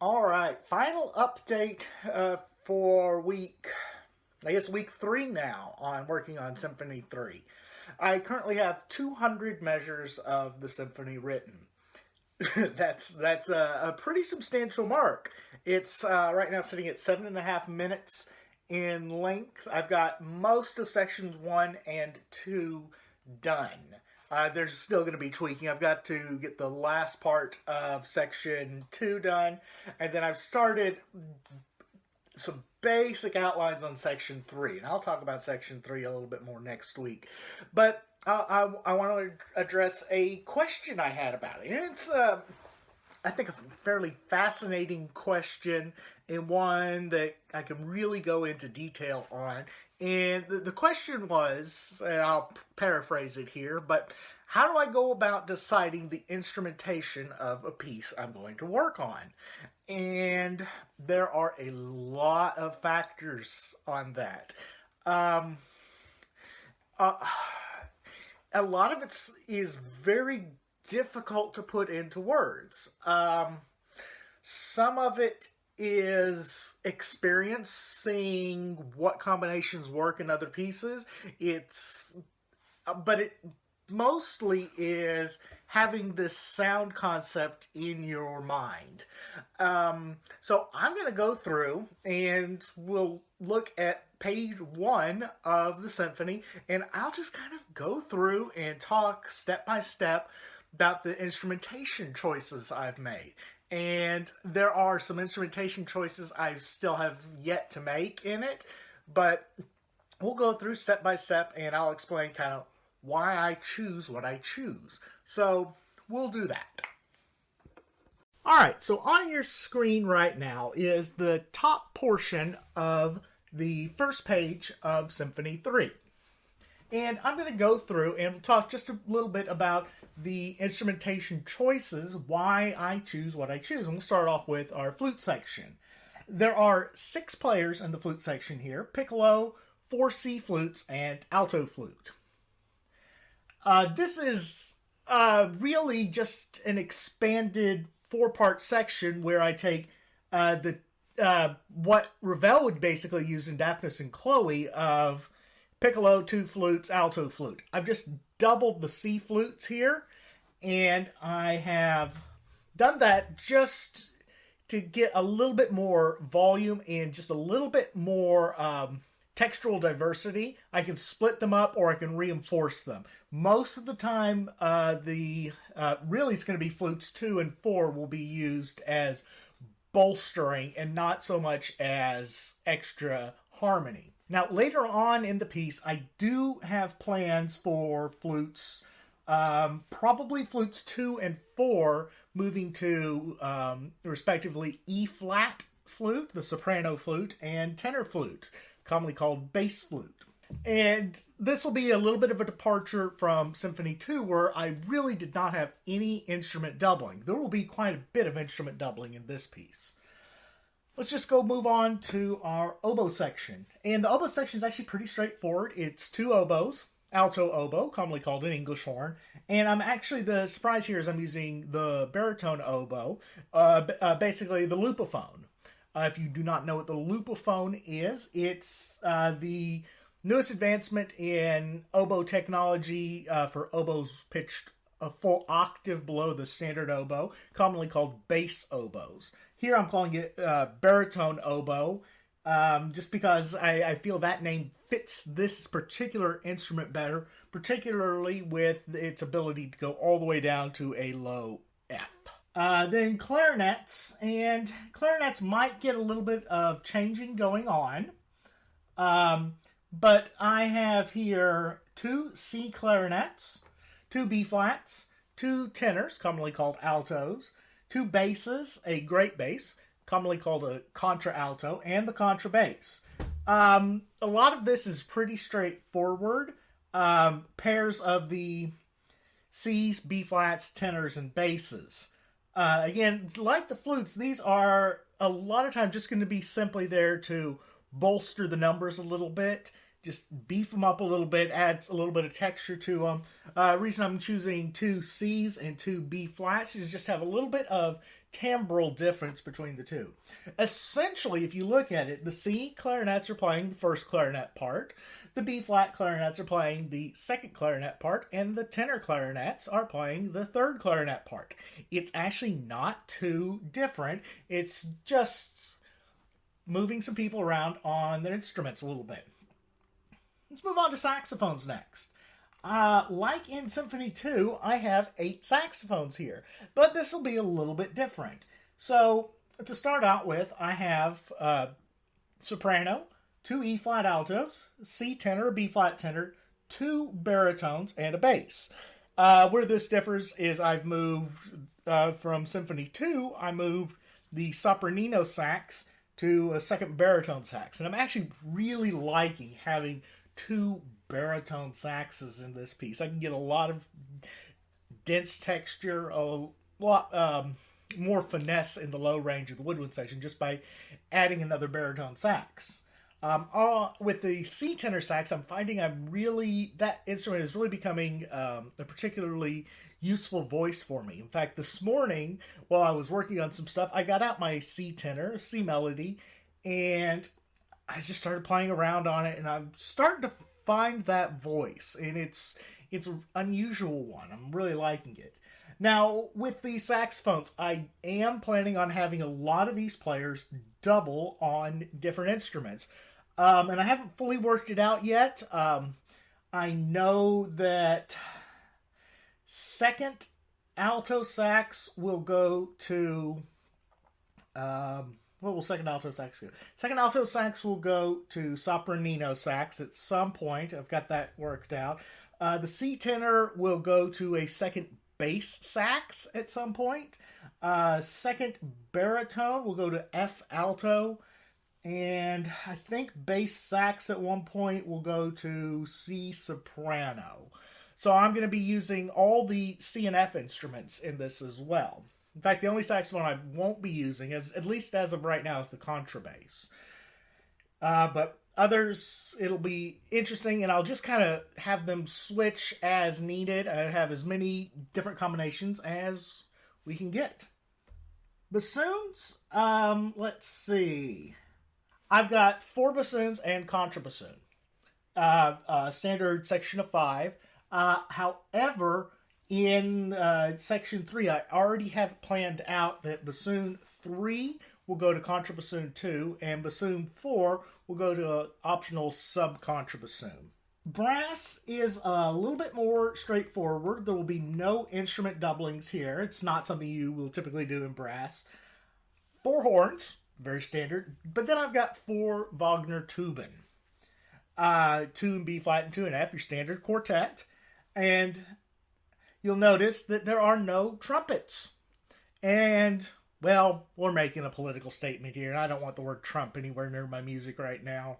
All right, final update for week 3 now on working on Symphony 3. I currently have 200 measures of the symphony written. that's a pretty substantial mark. It's right now sitting at 7.5 minutes in length. I've got most of sections 1 and 2 done. There's still going to be tweaking. I've got to get the last part of section 2 done, and then I've started some basic outlines on section 3, and I'll talk about section 3 a little bit more next week. But I want to address a question I had about it, and it's I think a fairly fascinating question, and one that I can really go into detail on. And the question was, and I'll paraphrase it here, but how do I go about deciding the instrumentation of a piece I'm going to work on? And there are a lot of factors on that. A lot of it is very difficult to put into words. Some of it is experience, seeing what combinations work in other pieces. But it mostly is having this sound concept in your mind. So I'm going to go through and we'll look at page 1 of the symphony, and I'll just kind of go through and talk step by step about the instrumentation choices I've made. And there are some instrumentation choices I still have yet to make in it, but we'll go through step by step and I'll explain kind of why I choose what I choose. So we'll do that. Alright, so on your screen right now is the top portion of the first page of Symphony 3. And I'm going to go through and talk just a little bit about the instrumentation choices, why I choose what I choose. And we'll start off with our flute section. There are 6 players in the flute section here: piccolo, 4 C flutes, and alto flute. This is really just an expanded 4-part section where I take what Ravel would basically use in Daphnis and Chloe of piccolo, 2 flutes, alto flute. I've just doubled the C flutes here, and I have done that just to get a little bit more volume and just a little bit more textural diversity. I can split them up or I can reinforce them. Most of the time, really it's going to be flutes 2 and 4 will be used as bolstering and not so much as extra harmony. Now, later on in the piece, I do have plans for flutes, probably flutes 2 and 4, moving to, respectively, E-flat flute, the soprano flute, and tenor flute, commonly called bass flute. And this will be a little bit of a departure from Symphony 2, where I really did not have any instrument doubling. There will be quite a bit of instrument doubling in this piece. Let's just go move on to our oboe section. And the oboe section is actually pretty straightforward. It's 2 oboes, alto oboe, commonly called an English horn. And the surprise here is I'm using the baritone oboe, basically the lupophone. If you do not know what the lupophone is, it's the newest advancement in oboe technology for oboes pitched a full octave below the standard oboe, commonly called bass oboes. Here I'm calling it baritone oboe, just because I feel that name fits this particular instrument better, particularly with its ability to go all the way down to a low F. Then clarinets, and clarinets might get a little bit of changing going on, but I have here 2 C clarinets, 2 B flats, 2 tenors, commonly called altos, 2 basses, a great bass, commonly called a contralto, and the contrabass. A lot of this is pretty straightforward. Pairs of the C's, B flats, tenors, and basses. Again, like the flutes, these are a lot of times just going to be simply there to bolster the numbers a little bit. just beef them up a little bit, adds a little bit of texture to them. Reason I'm choosing 2 C's and 2 B flats is just have a little bit of timbral difference between the two. Essentially, if you look at it, the C clarinets are playing the first clarinet part, the B flat clarinets are playing the second clarinet part, and the tenor clarinets are playing the third clarinet part. It's actually not too different. It's just moving some people around on their instruments a little bit. Let's move on to saxophones next. Like in Symphony 2, I have 8 saxophones here, but this will be a little bit different. So, to start out with, I have soprano, 2 E-flat altos, C tenor, B flat tenor, 2 baritones, and a bass. Where this differs is I've moved from Symphony 2, I moved the sopranino sax to a second baritone sax. And I'm actually really liking having 2 baritone saxes in this piece. I can get a lot of dense texture, a lot more finesse in the low range of the woodwind section just by adding another baritone sax. With the C tenor sax, I'm finding that instrument is really becoming a particularly useful voice for me. In fact, this morning, while I was working on some stuff, I got out my C tenor, C melody, and I just started playing around on it, and I'm starting to find that voice, and it's an unusual one. I'm really liking it. Now, with the saxophones, I am planning on having a lot of these players double on different instruments. And I haven't fully worked it out yet. I know that second alto sax will go to... what will second alto sax go? Second alto sax will go to sopranino sax at some point. I've got that worked out. The C tenor will go to a second bass sax at some point. Second baritone will go to F alto. And I think bass sax at one point will go to C soprano. So I'm going to be using all the C and F instruments in this as well. In fact, the only saxophone I won't be using, at least as of right now, is the contrabass. But others, it'll be interesting, and I'll just kind of have them switch as needed. I have as many different combinations as we can get. Bassoons, let's see. I've got 4 bassoons and contrabassoon. Standard section of 5. However, in section 3, I already have planned out that bassoon 3 will go to contrabassoon 2, and bassoon 4 will go to an optional sub-contrabassoon. Brass is a little bit more straightforward. There will be no instrument doublings here. It's not something you will typically do in brass. 4 horns, very standard. But then I've got 4 Wagner Tuben. 2 in B flat and 2 in F, your standard quartet. And you'll notice that there are no trumpets. And, well, we're making a political statement here, and I don't want the word Trump anywhere near my music right now.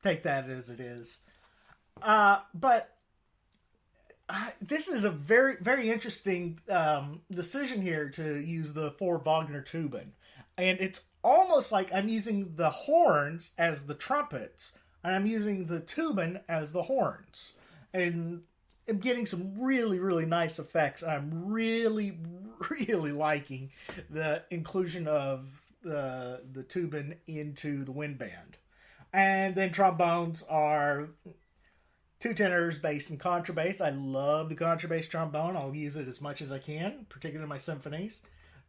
Take that as it is. But this is a very, very interesting decision here to use the 4 Wagner Tuben. And it's almost like I'm using the horns as the trumpets, and I'm using the tuban as the horns. And I'm getting some really, really nice effects. I'm really, really liking the inclusion of the tuban into the wind band. And then trombones are 2 tenors, bass, and contrabass. I love the contrabass trombone. I'll use it as much as I can, particularly in my symphonies.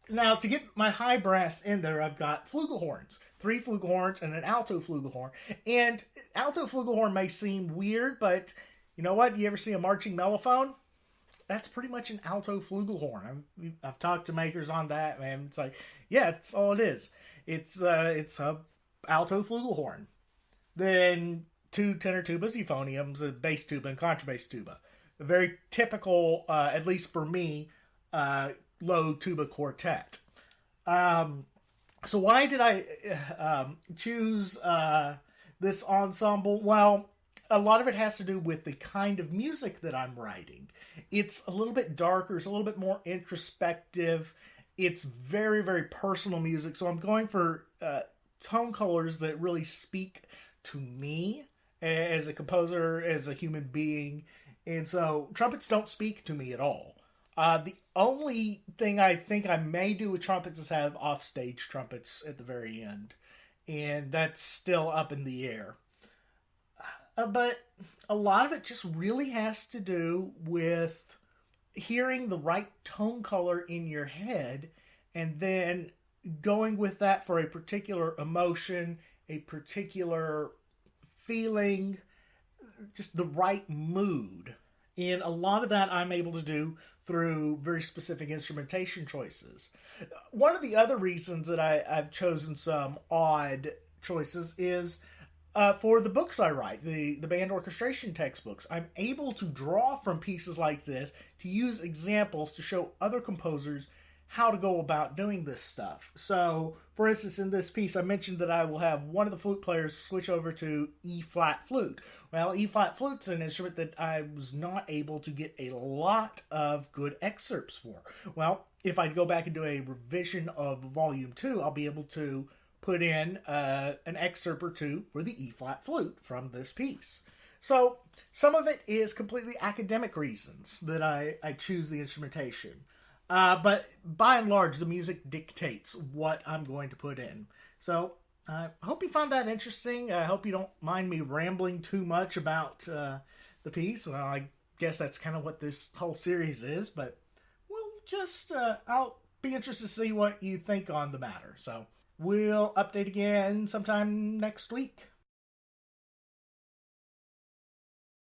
Now, to get my high brass in there, I've got flugelhorns. 3 flugelhorns and an alto flugelhorn. And alto flugelhorn may seem weird, but you know what? You ever see a marching mellophone? That's pretty much an alto flugelhorn. I've talked to makers on that, man. It's like, yeah, it's all it is. It's a alto flugelhorn. Then 2 tenor tubas, euphoniums, a bass tuba, and contrabass tuba. A very typical, at least for me, low tuba quartet. So why did I choose this ensemble? Well, a lot of it has to do with the kind of music that I'm writing. It's a little bit darker, it's a little bit more introspective. It's very, very personal music. So I'm going for tone colors that really speak to me as a composer, as a human being. And so trumpets don't speak to me at all. The only thing I think I may do with trumpets is have offstage trumpets at the very end. And that's still up in the air. But a lot of it just really has to do with hearing the right tone color in your head and then going with that for a particular emotion, a particular feeling, just the right mood. And a lot of that I'm able to do through very specific instrumentation choices. One of the other reasons that I've chosen some odd choices is for the books I write, the band orchestration textbooks. I'm able to draw from pieces like this to use examples to show other composers how to go about doing this stuff. So, for instance, in this piece, I mentioned that I will have one of the flute players switch over to E-flat flute. Well, E-flat flute's an instrument that I was not able to get a lot of good excerpts for. Well, if I go back and do a revision of Volume 2, I'll be able to put in an excerpt or two for the E-flat flute from this piece. So, some of it is completely academic reasons that I choose the instrumentation. But by and large, the music dictates what I'm going to put in. So I hope you found that interesting. I hope you don't mind me rambling too much about the piece. Well, I guess that's kind of what this whole series is. But I'll be interested to see what you think on the matter. So we'll update again sometime next week.